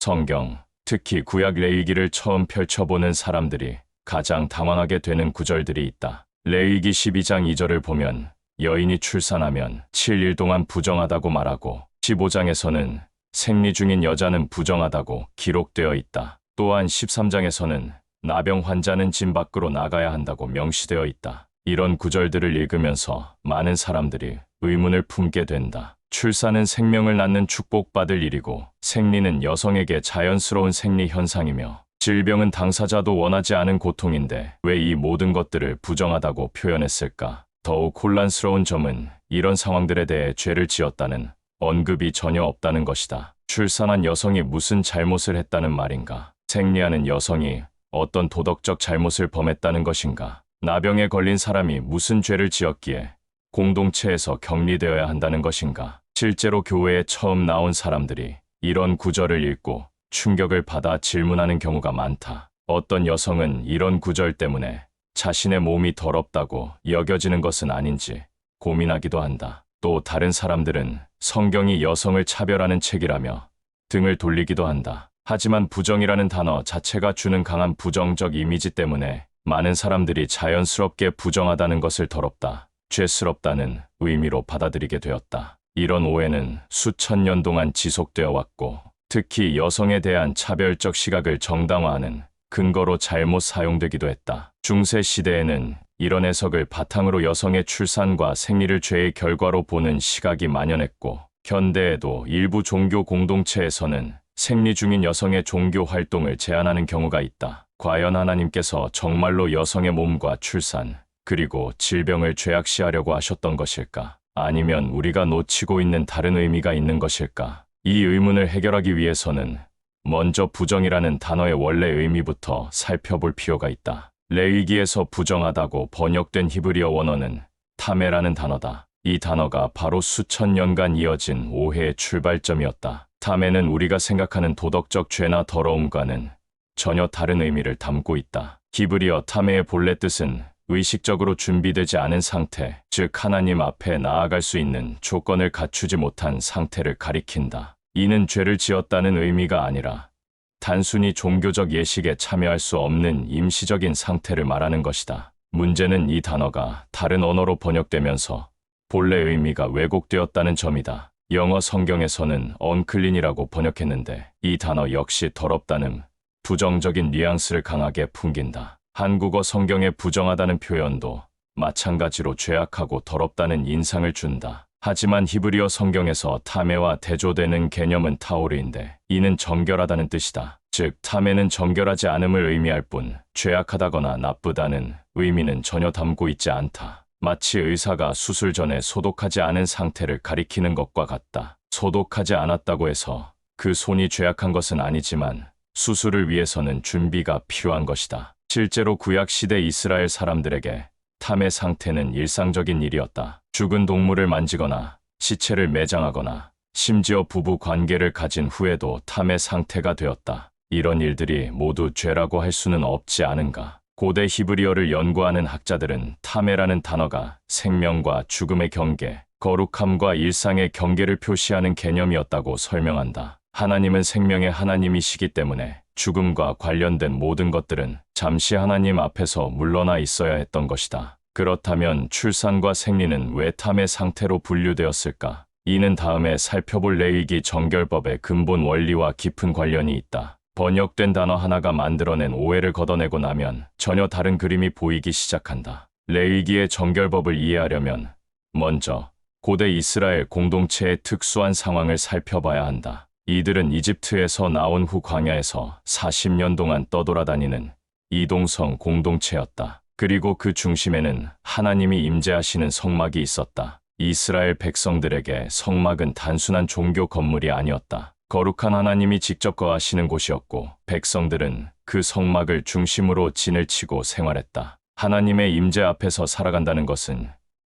성경, 특히 구약 레위기를 처음 펼쳐보는 사람들이 가장 당황하게 되는 구절들이 있다. 레위기 12장 2절을 보면 여인이 출산하면 7일 동안 부정하다고 말하고 15장에서는 생리 중인 여자는 부정하다고 기록되어 있다. 또한 13장에서는 나병 환자는 집 밖으로 나가야 한다고 명시되어 있다. 이런 구절들을 읽으면서 많은 사람들이 의문을 품게 된다. 출산은 생명을 낳는 축복받을 일이고 생리는 여성에게 자연스러운 생리 현상이며 질병은 당사자도 원하지 않은 고통인데 왜 이 모든 것들을 부정하다고 표현했을까? 더욱 혼란스러운 점은 이런 상황들에 대해 죄를 지었다는 언급이 전혀 없다는 것이다. 출산한 여성이 무슨 잘못을 했다는 말인가? 생리하는 여성이 어떤 도덕적 잘못을 범했다는 것인가? 나병에 걸린 사람이 무슨 죄를 지었기에 공동체에서 격리되어야 한다는 것인가? 실제로 교회에 처음 나온 사람들이 이런 구절을 읽고 충격을 받아 질문하는 경우가 많다. 어떤 여성은 이런 구절 때문에 자신의 몸이 더럽다고 여겨지는 것은 아닌지 고민하기도 한다. 또 다른 사람들은 성경이 여성을 차별하는 책이라며 등을 돌리기도 한다. 하지만 부정이라는 단어 자체가 주는 강한 부정적 이미지 때문에 많은 사람들이 자연스럽게 부정하다는 것을 더럽다, 죄스럽다는 의미로 받아들이게 되었다. 이런 오해는 수천 년 동안 지속되어 왔고 특히 여성에 대한 차별적 시각을 정당화하는 근거로 잘못 사용되기도 했다. 중세 시대에는 이런 해석을 바탕으로 여성의 출산과 생리를 죄의 결과로 보는 시각이 만연했고 현대에도 일부 종교 공동체에서는 생리 중인 여성의 종교 활동을 제한하는 경우가 있다. 과연 하나님께서 정말로 여성의 몸과 출산, 그리고 질병을 죄악시하려고 하셨던 것일까? 아니면 우리가 놓치고 있는 다른 의미가 있는 것일까? 이 의문을 해결하기 위해서는 먼저 부정이라는 단어의 원래 의미부터 살펴볼 필요가 있다. 레위기에서 부정하다고 번역된 히브리어 원어는 타메라는 단어다. 이 단어가 바로 수천 년간 이어진 오해의 출발점이었다. 타메는 우리가 생각하는 도덕적 죄나 더러움과는 전혀 다른 의미를 담고 있다. 히브리어 타메의 본래 뜻은 의식적으로 준비되지 않은 상태, 즉 하나님 앞에 나아갈 수 있는 조건을 갖추지 못한 상태를 가리킨다. 이는 죄를 지었다는 의미가 아니라 단순히 종교적 예식에 참여할 수 없는 임시적인 상태를 말하는 것이다. 문제는 이 단어가 다른 언어로 번역되면서 본래 의미가 왜곡되었다는 점이다. 영어 성경에서는 unclean이라고 번역했는데 이 단어 역시 더럽다는 부정적인 뉘앙스를 강하게 풍긴다. 한국어 성경에 부정하다는 표현도 마찬가지로 죄악하고 더럽다는 인상을 준다. 하지만 히브리어 성경에서 타메와 대조되는 개념은 타오르인데 이는 정결하다는 뜻이다. 즉 타메는 정결하지 않음을 의미할 뿐 죄악하다거나 나쁘다는 의미는 전혀 담고 있지 않다. 마치 의사가 수술 전에 소독하지 않은 상태를 가리키는 것과 같다. 소독하지 않았다고 해서 그 손이 죄악한 것은 아니지만 수술을 위해서는 준비가 필요한 것이다. 실제로 구약시대 이스라엘 사람들에게 탐의 상태는 일상적인 일이었다. 죽은 동물을 만지거나 시체를 매장하거나 심지어 부부 관계를 가진 후에도 탐의 상태가 되었다. 이런 일들이 모두 죄라고 할 수는 없지 않은가. 고대 히브리어를 연구하는 학자들은 타메라는 단어가 생명과 죽음의 경계, 거룩함과 일상의 경계를 표시하는 개념이었다고 설명한다. 하나님은 생명의 하나님이시기 때문에 죽음과 관련된 모든 것들은 잠시 하나님 앞에서 물러나 있어야 했던 것이다. 그렇다면 출산과 생리는 왜 탐의 상태로 분류되었을까? 이는 다음에 살펴볼 레위기 정결법의 근본 원리와 깊은 관련이 있다. 번역된 단어 하나가 만들어낸 오해를 걷어내고 나면 전혀 다른 그림이 보이기 시작한다. 레위기의 정결법을 이해하려면 먼저 고대 이스라엘 공동체의 특수한 상황을 살펴봐야 한다. 이들은 이집트에서 나온 후 광야에서 40년 동안 떠돌아다니는 이동성 공동체였다. 그리고 그 중심에는 하나님이 임재하시는 성막이 있었다. 이스라엘 백성들에게 성막은 단순한 종교 건물이 아니었다. 거룩한 하나님이 직접 거하시는 곳이었고 백성들은 그 성막을 중심으로 진을 치고 생활했다. 하나님의 임재 앞에서 살아간다는 것은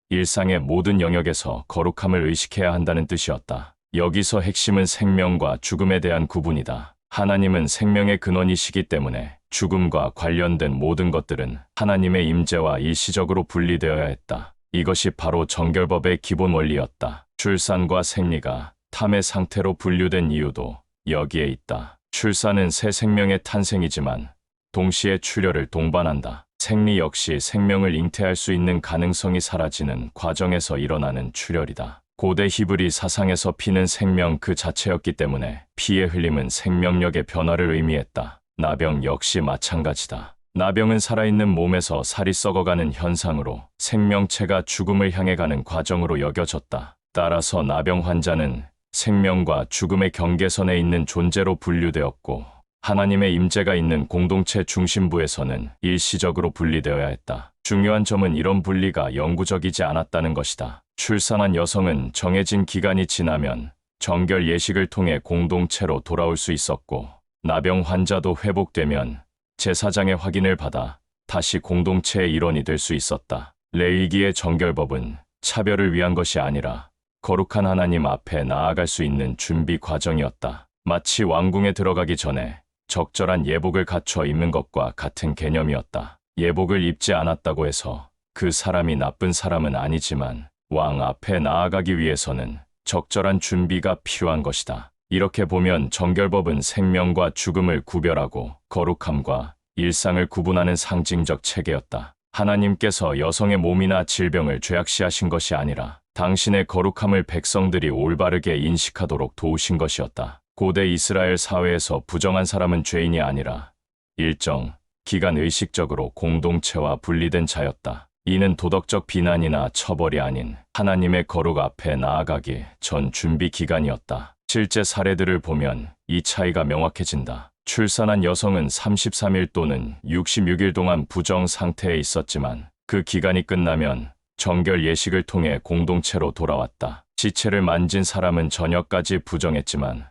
일상의 모든 영역에서 거룩함을 의식해야 한다는 뜻이었다. 여기서 핵심은 생명과 죽음에 대한 구분이다. 하나님은 생명의 근원이시기 때문에 죽음과 관련된 모든 것들은 하나님의 임재와 일시적으로 분리되어야 했다. 이것이 바로 정결법의 기본 원리였다. 출산과 생리가 탐의 상태로 분류된 이유도 여기에 있다. 출산은 새 생명의 탄생이지만 동시에 출혈을 동반한다. 생리 역시 생명을 잉태할 수 있는 가능성이 사라지는 과정에서 일어나는 출혈이다. 고대 히브리 사상에서 피는 생명 그 자체였기 때문에 피의 흘림은 생명력의 변화를 의미했다. 나병 역시 마찬가지다. 나병은 살아있는 몸에서 살이 썩어가는 현상으로 생명체가 죽음을 향해 가는 과정으로 여겨졌다. 따라서 나병 환자는 생명과 죽음의 경계선에 있는 존재로 분류되었고 하나님의 임재가 있는 공동체 중심부에서는 일시적으로 분리되어야 했다. 중요한 점은 이런 분리가 영구적이지 않았다는 것이다. 출산한 여성은 정해진 기간이 지나면 정결 예식을 통해 공동체로 돌아올 수 있었고 나병 환자도 회복되면 제사장의 확인을 받아 다시 공동체의 일원이 될 수 있었다. 레위기의 정결법은 차별을 위한 것이 아니라 거룩한 하나님 앞에 나아갈 수 있는 준비 과정이었다. 마치 왕궁에 들어가기 전에 적절한 예복을 갖춰 입는 것과 같은 개념이었다. 예복을 입지 않았다고 해서 그 사람이 나쁜 사람은 아니지만 왕 앞에 나아가기 위해서는 적절한 준비가 필요한 것이다. 이렇게 보면 정결법은 생명과 죽음을 구별하고 거룩함과 일상을 구분하는 상징적 체계였다. 하나님께서 여성의 몸이나 질병을 죄악시하신 것이 아니라 당신의 거룩함을 백성들이 올바르게 인식하도록 도우신 것이었다. 고대 이스라엘 사회에서 부정한 사람은 죄인이 아니라 일정 기간 의식적으로 공동체와 분리된 자였다. 이는 도덕적 비난이나 처벌이 아닌 하나님의 거룩 앞에 나아가기 전 준비 기간이었다. 실제 사례들을 보면 이 차이가 명확해진다. 출산한 여성은 33일 또는 66일 동안 부정 상태에 있었지만 그 기간이 끝나면 정결 예식을 통해 공동체로 돌아왔다. 시체를 만진 사람은 저녁까지 부정했지만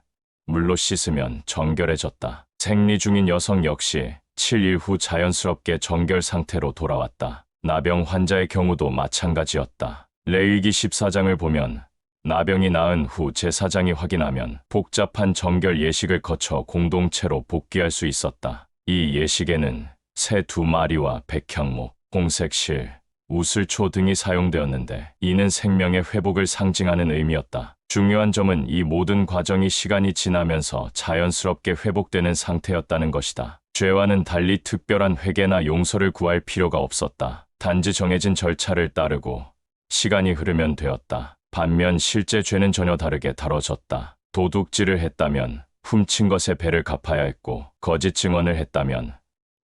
물로 씻으면 정결해졌다. 생리 중인 여성 역시 7일 후 자연스럽게 정결 상태로 돌아왔다. 나병 환자의 경우도 마찬가지였다. 레위기 14장을 보면 나병이 나은 후 제사장이 확인하면 복잡한 정결 예식을 거쳐 공동체로 복귀할 수 있었다. 이 예식에는 새 2마리와 백향목, 홍색 실, 우슬초 등이 사용되었는데 이는 생명의 회복을 상징하는 의미였다. 중요한 점은 이 모든 과정이 시간이 지나면서 자연스럽게 회복되는 상태였다는 것이다. 죄와는 달리 특별한 회개나 용서를 구할 필요가 없었다. 단지 정해진 절차를 따르고 시간이 흐르면 되었다. 반면 실제 죄는 전혀 다르게 다뤄졌다. 도둑질을 했다면 훔친 것의 배를 갚아야 했고 거짓 증언을 했다면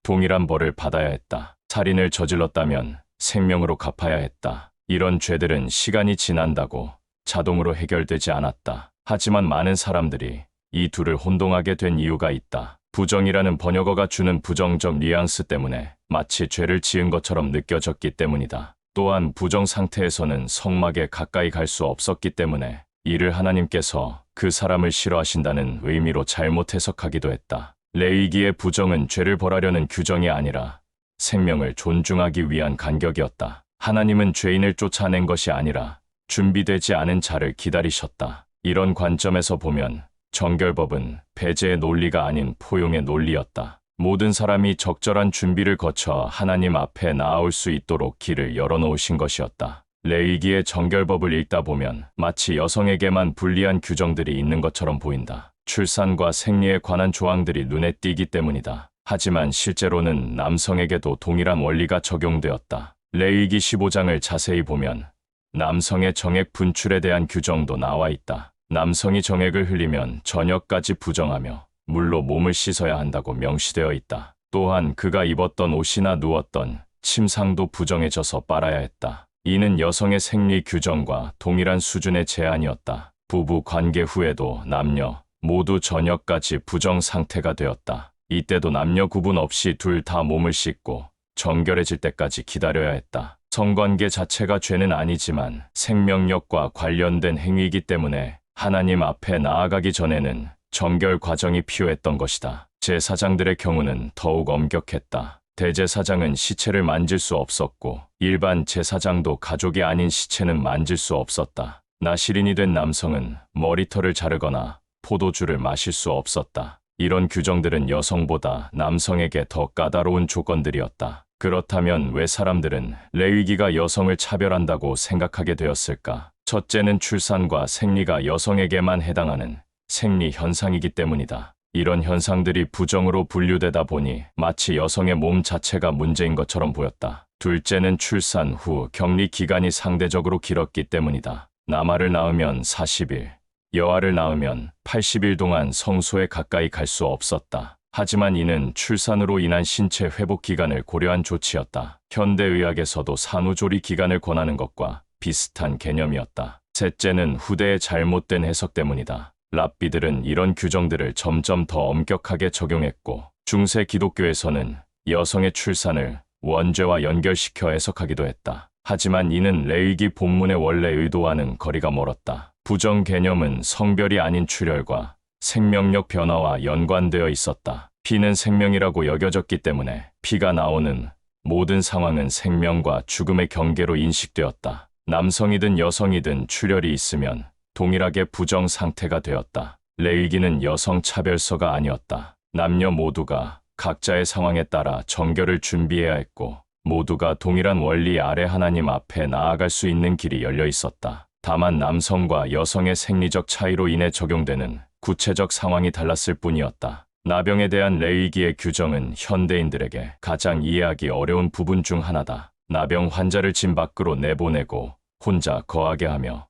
동일한 벌을 받아야 했다. 살인을 저질렀다면 생명으로 갚아야 했다. 이런 죄들은 시간이 지난다고 자동으로 해결되지 않았다. 하지만 많은 사람들이 이 둘을 혼동하게 된 이유가 있다. 부정이라는 번역어가 주는 부정적 뉘앙스 때문에 마치 죄를 지은 것처럼 느껴졌기 때문이다. 또한 부정 상태에서는 성막에 가까이 갈 수 없었기 때문에 이를 하나님께서 그 사람을 싫어하신다는 의미로 잘못 해석하기도 했다. 레위기의 부정은 죄를 벌하려는 규정이 아니라 생명을 존중하기 위한 간격이었다. 하나님은 죄인을 쫓아낸 것이 아니라 준비되지 않은 자를 기다리셨다. 이런 관점에서 보면 정결법은 배제의 논리가 아닌 포용의 논리였다. 모든 사람이 적절한 준비를 거쳐 하나님 앞에 나아올 수 있도록 길을 열어놓으신 것이었다. 레위기의 정결법을 읽다 보면 마치 여성에게만 불리한 규정들이 있는 것처럼 보인다. 출산과 생리에 관한 조항들이 눈에 띄기 때문이다. 하지만 실제로는 남성에게도 동일한 원리가 적용되었다. 레위기 15장을 자세히 보면 남성의 정액 분출에 대한 규정도 나와 있다. 남성이 정액을 흘리면 저녁까지 부정하며 물로 몸을 씻어야 한다고 명시되어 있다. 또한 그가 입었던 옷이나 누웠던 침상도 부정해져서 빨아야 했다. 이는 여성의 생리 규정과 동일한 수준의 제한이었다. 부부 관계 후에도 남녀 모두 저녁까지 부정 상태가 되었다. 이때도 남녀 구분 없이 둘 다 몸을 씻고 정결해질 때까지 기다려야 했다. 성관계 자체가 죄는 아니지만 생명력과 관련된 행위이기 때문에 하나님 앞에 나아가기 전에는 정결 과정이 필요했던 것이다. 제사장들의 경우는 더욱 엄격했다. 대제사장은 시체를 만질 수 없었고 일반 제사장도 가족이 아닌 시체는 만질 수 없었다. 나시린이 된 남성은 머리털을 자르거나 포도주를 마실 수 없었다. 이런 규정들은 여성보다 남성에게 더 까다로운 조건들이었다. 그렇다면 왜 사람들은 레위기가 여성을 차별한다고 생각하게 되었을까? 첫째는 출산과 생리가 여성에게만 해당하는 생리 현상이기 때문이다. 이런 현상들이 부정으로 분류되다 보니 마치 여성의 몸 자체가 문제인 것처럼 보였다. 둘째는 출산 후 격리 기간이 상대적으로 길었기 때문이다. 남아를 낳으면 40일, 여아를 낳으면 80일 동안 성소에 가까이 갈 수 없었다. 하지만 이는 출산으로 인한 신체 회복 기간을 고려한 조치였다. 현대의학에서도 산후조리 기간을 권하는 것과 비슷한 개념이었다. 셋째는 후대의 잘못된 해석 때문이다. 랍비들은 이런 규정들을 점점 더 엄격하게 적용했고, 중세 기독교에서는 여성의 출산을 원죄와 연결시켜 해석하기도 했다. 하지만 이는 레위기 본문의 원래 의도와는 거리가 멀었다. 부정 개념은 성별이 아닌 출혈과 생명력 변화와 연관되어 있었다. 피는 생명이라고 여겨졌기 때문에 피가 나오는 모든 상황은 생명과 죽음의 경계로 인식되었다. 남성이든 여성이든 출혈이 있으면 동일하게 부정 상태가 되었다. 레위기는 여성 차별서가 아니었다. 남녀 모두가 각자의 상황에 따라 정결을 준비해야 했고, 모두가 동일한 원리 아래 하나님 앞에 나아갈 수 있는 길이 열려 있었다. 다만 남성과 여성의 생리적 차이로 인해 적용되는 구체적 상황이 달랐을 뿐이었다. 나병에 대한 레위기의 규정은 현대인들에게 가장 이해하기 어려운 부분 중 하나다. 나병 환자를 집 밖으로 내보내고 혼자 거하게 하며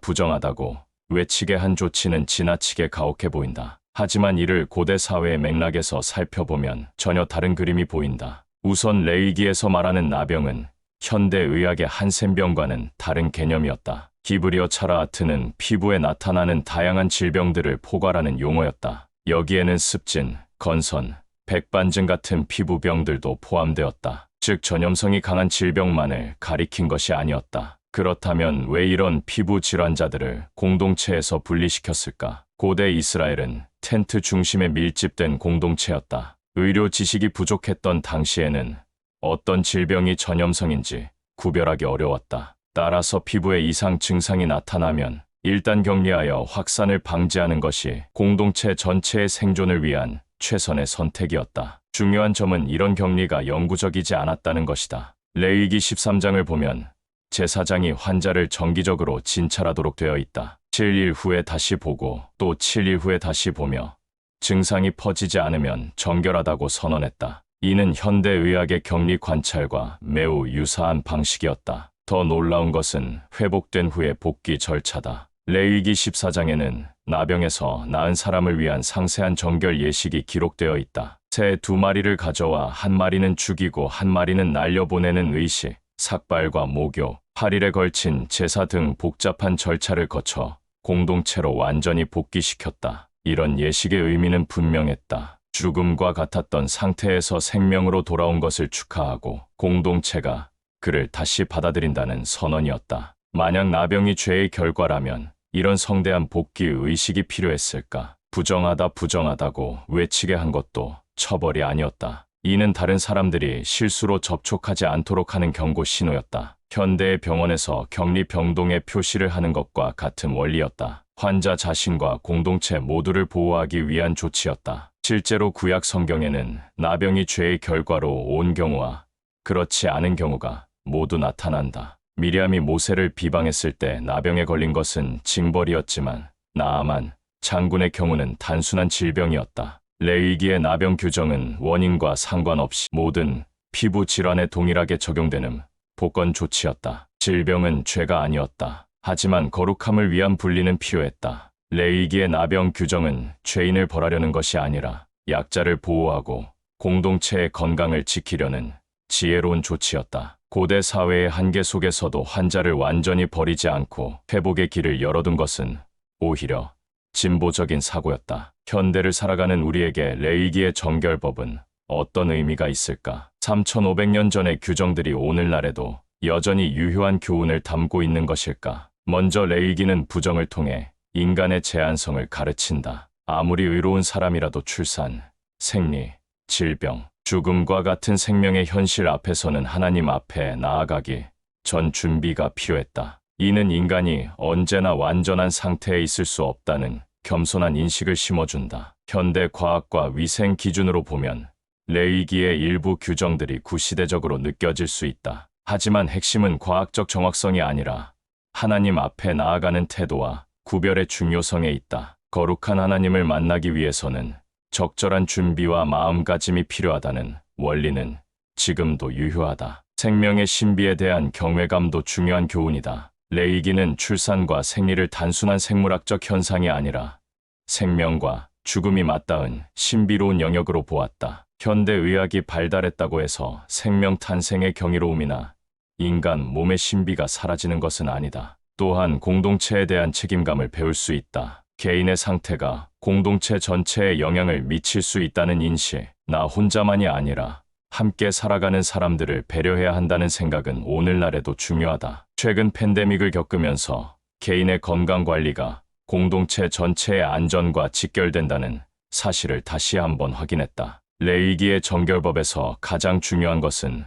부정하다고 외치게 한 조치는 지나치게 가혹해 보인다. 하지만 이를 고대 사회의 맥락에서 살펴보면 전혀 다른 그림이 보인다. 우선 레위기에서 말하는 나병은 현대 의학의 한센병과는 다른 개념이었다. 히브리어 차라아트는 피부에 나타나는 다양한 질병들을 포괄하는 용어였다. 여기에는 습진, 건선, 백반증 같은 피부병들도 포함되었다. 즉 전염성이 강한 질병만을 가리킨 것이 아니었다. 그렇다면 왜 이런 피부 질환자들을 공동체에서 분리시켰을까? 고대 이스라엘은 텐트 중심에 밀집된 공동체였다. 의료 지식이 부족했던 당시에는 어떤 질병이 전염성인지 구별하기 어려웠다. 따라서 피부에 이상 증상이 나타나면 일단 격리하여 확산을 방지하는 것이 공동체 전체의 생존을 위한 최선의 선택이었다. 중요한 점은 이런 격리가 영구적이지 않았다는 것이다. 레위기 13장을 보면 제사장이 환자를 정기적으로 진찰하도록 되어 있다. 7일 후에 다시 보고 또 7일 후에 다시 보며 증상이 퍼지지 않으면 정결하다고 선언했다. 이는 현대의학의 격리 관찰과 매우 유사한 방식이었다. 더 놀라운 것은 회복된 후의 복귀 절차다. 레위기 14장에는 나병에서 나은 사람을 위한 상세한 정결 예식이 기록되어 있다. 새 2마리를 가져와 1마리는 죽이고 1마리는 날려보내는 의식, 삭발과 목욕, 8일에 걸친 제사 등 복잡한 절차를 거쳐 공동체로 완전히 복귀시켰다. 이런 예식의 의미는 분명했다. 죽음과 같았던 상태에서 생명으로 돌아온 것을 축하하고 공동체가 그를 다시 받아들인다는 선언이었다. 만약 나병이 죄의 결과라면 이런 성대한 복귀 의식이 필요했을까? 부정하다고 외치게 한 것도 처벌이 아니었다. 이는 다른 사람들이 실수로 접촉하지 않도록 하는 경고 신호였다. 현대의 병원에서 격리 병동의 표시를 하는 것과 같은 원리였다. 환자 자신과 공동체 모두를 보호하기 위한 조치였다. 실제로 구약 성경에는 나병이 죄의 결과로 온 경우와 그렇지 않은 경우가 모두 나타난다. 미리암이 모세를 비방했을 때 나병에 걸린 것은 징벌이었지만 나아만 장군의 경우는 단순한 질병이었다. 레위기의 나병 규정은 원인과 상관없이 모든 피부 질환에 동일하게 적용되는 보건 조치였다. 질병은 죄가 아니었다. 하지만 거룩함을 위한 분리는 필요했다. 레위기의 나병 규정은 죄인을 벌하려는 것이 아니라 약자를 보호하고 공동체의 건강을 지키려는 지혜로운 조치였다. 고대 사회의 한계 속에서도 환자를 완전히 버리지 않고 회복의 길을 열어둔 것은 오히려 진보적인 사고였다. 현대를 살아가는 우리에게 레위기의 정결법은 어떤 의미가 있을까? 3500년 전의 규정들이 오늘날에도 여전히 유효한 교훈을 담고 있는 것일까? 먼저 레위기는 부정을 통해 인간의 제한성을 가르친다. 아무리 의로운 사람이라도 출산, 생리, 질병, 죽음과 같은 생명의 현실 앞에서는 하나님 앞에 나아가기 전 준비가 필요했다. 이는 인간이 언제나 완전한 상태에 있을 수 없다는 겸손한 인식을 심어준다. 현대 과학과 위생 기준으로 보면 레위기의 일부 규정들이 구시대적으로 느껴질 수 있다. 하지만 핵심은 과학적 정확성이 아니라 하나님 앞에 나아가는 태도와 구별의 중요성에 있다. 거룩한 하나님을 만나기 위해서는 적절한 준비와 마음가짐이 필요하다는 원리는 지금도 유효하다. 생명의 신비에 대한 경외감도 중요한 교훈이다. 레이기는 출산과 생리를 단순한 생물학적 현상이 아니라 생명과 죽음이 맞닿은 신비로운 영역으로 보았다. 현대 의학이 발달했다고 해서 생명 탄생의 경이로움이나 인간 몸의 신비가 사라지는 것은 아니다. 또한 공동체에 대한 책임감을 배울 수 있다. 개인의 상태가 공동체 전체에 영향을 미칠 수 있다는 인식, 나 혼자만이 아니라 함께 살아가는 사람들을 배려해야 한다는 생각은 오늘날에도 중요하다. 최근 팬데믹을 겪으면서 개인의 건강 관리가 공동체 전체의 안전과 직결된다는 사실을 다시 한번 확인했다. 레이기의 정결법에서 가장 중요한 것은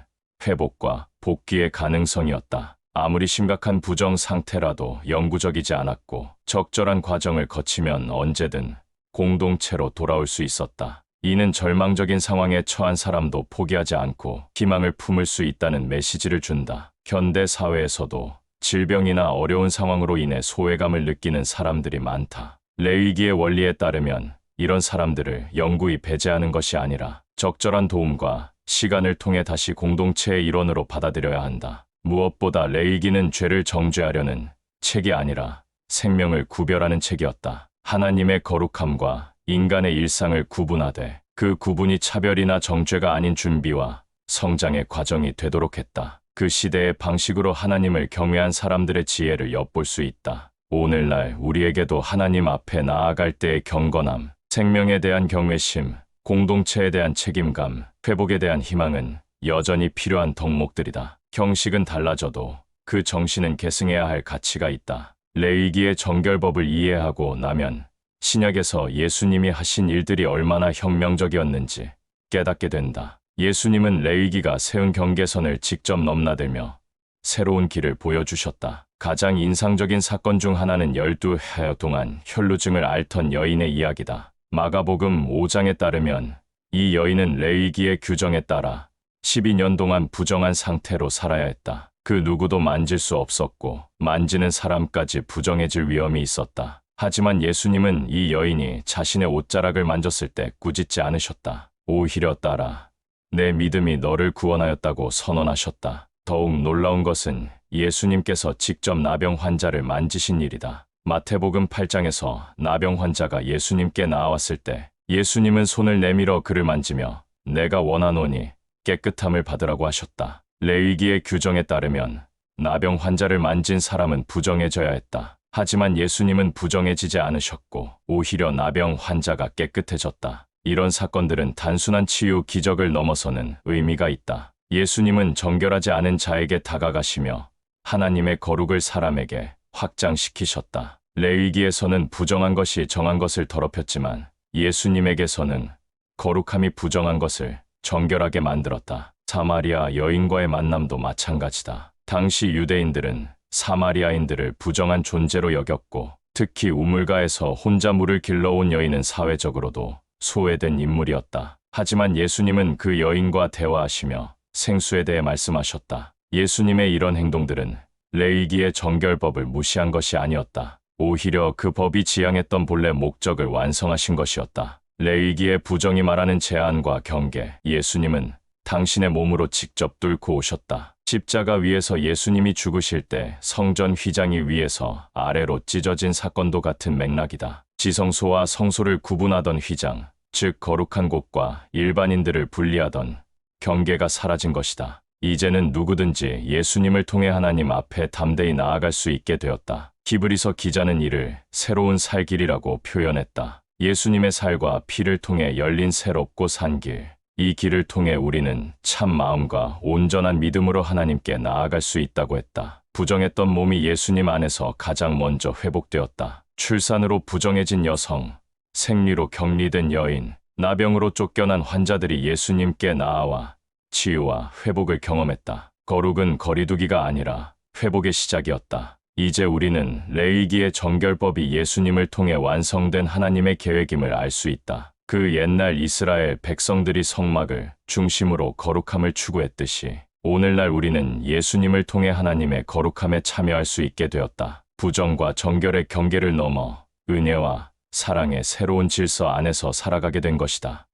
회복과 복귀의 가능성이었다. 아무리 심각한 부정 상태라도 영구적이지 않았고 적절한 과정을 거치면 언제든 공동체로 돌아올 수 있었다. 이는 절망적인 상황에 처한 사람도 포기하지 않고 희망을 품을 수 있다는 메시지를 준다. 현대 사회에서도 질병이나 어려운 상황으로 인해 소외감을 느끼는 사람들이 많다. 레이기의 원리에 따르면 이런 사람들을 영구히 배제하는 것이 아니라 적절한 도움과 시간을 통해 다시 공동체의 일원으로 받아들여야 한다. 무엇보다 레이기는 죄를 정죄하려는 책이 아니라 생명을 구별하는 책이었다. 하나님의 거룩함과 인간의 일상을 구분하되 그 구분이 차별이나 정죄가 아닌 준비와 성장의 과정이 되도록 했다. 그 시대의 방식으로 하나님을 경외한 사람들의 지혜를 엿볼 수 있다. 오늘날 우리에게도 하나님 앞에 나아갈 때의 경건함, 생명에 대한 경외심, 공동체에 대한 책임감, 회복에 대한 희망은 여전히 필요한 덕목들이다. 형식은 달라져도 그 정신은 계승해야 할 가치가 있다. 레위기의 정결법을 이해하고 나면 신약에서 예수님이 하신 일들이 얼마나 혁명적이었는지 깨닫게 된다. 예수님은 레위기가 세운 경계선을 직접 넘나들며 새로운 길을 보여주셨다. 가장 인상적인 사건 중 하나는 12해 동안 혈루증을 앓던 여인의 이야기다. 마가복음 5장에 따르면 이 여인은 레위기의 규정에 따라 12년 동안 부정한 상태로 살아야 했다. 그 누구도 만질 수 없었고 만지는 사람까지 부정해질 위험이 있었다. 하지만 예수님은 이 여인이 자신의 옷자락을 만졌을 때 꾸짖지 않으셨다. 오히려 따라 내 믿음이 너를 구원하였다고 선언하셨다. 더욱 놀라운 것은 예수님께서 직접 나병 환자를 만지신 일이다. 마태복음 8장에서 나병 환자가 예수님께 나아왔을 때 예수님은 손을 내밀어 그를 만지며 내가 원하노니 깨끗함을 받으라고 하셨다. 레위기의 규정에 따르면 나병 환자를 만진 사람은 부정해져야 했다. 하지만 예수님은 부정해지지 않으셨고 오히려 나병 환자가 깨끗해졌다. 이런 사건들은 단순한 치유 기적을 넘어서는 의미가 있다. 예수님은 정결하지 않은 자에게 다가가시며 하나님의 거룩을 사람에게 확장시키셨다. 레위기에서는 부정한 것이 정한 것을 더럽혔지만 예수님에게서는 거룩함이 부정한 것을 정결하게 만들었다. 사마리아 여인과의 만남도 마찬가지다. 당시 유대인들은 사마리아인들을 부정한 존재로 여겼고 특히 우물가에서 혼자 물을 길러온 여인은 사회적으로도 소외된 인물이었다. 하지만 예수님은 그 여인과 대화하시며 생수에 대해 말씀하셨다. 예수님의 이런 행동들은 레위기의 정결법을 무시한 것이 아니었다. 오히려 그 법이 지향했던 본래 목적을 완성하신 것이었다. 레위기의 부정이 말하는 제한과 경계, 예수님은 당신의 몸으로 직접 뚫고 오셨다. 십자가 위에서 예수님이 죽으실 때 성전 휘장이 위에서 아래로 찢어진 사건도 같은 맥락이다. 지성소와 성소를 구분하던 휘장, 즉 거룩한 곳과 일반인들을 분리하던 경계가 사라진 것이다. 이제는 누구든지 예수님을 통해 하나님 앞에 담대히 나아갈 수 있게 되었다. 히브리서 기자는 이를 새로운 살 길이라고 표현했다. 예수님의 살과 피를 통해 열린 새롭고 산 길. 이 길을 통해 우리는 참 마음과 온전한 믿음으로 하나님께 나아갈 수 있다고 했다. 부정했던 몸이 예수님 안에서 가장 먼저 회복되었다. 출산으로 부정해진 여성, 생리로 격리된 여인, 나병으로 쫓겨난 환자들이 예수님께 나아와 치유와 회복을 경험했다. 거룩은 거리두기가 아니라 회복의 시작이었다. 이제 우리는 레위기의 정결법이 예수님을 통해 완성된 하나님의 계획임을 알 수 있다. 그 옛날 이스라엘 백성들이 성막을 중심으로 거룩함을 추구했듯이 오늘날 우리는 예수님을 통해 하나님의 거룩함에 참여할 수 있게 되었다. 부정과 정결의 경계를 넘어 은혜와 사랑의 새로운 질서 안에서 살아가게 된 것이다.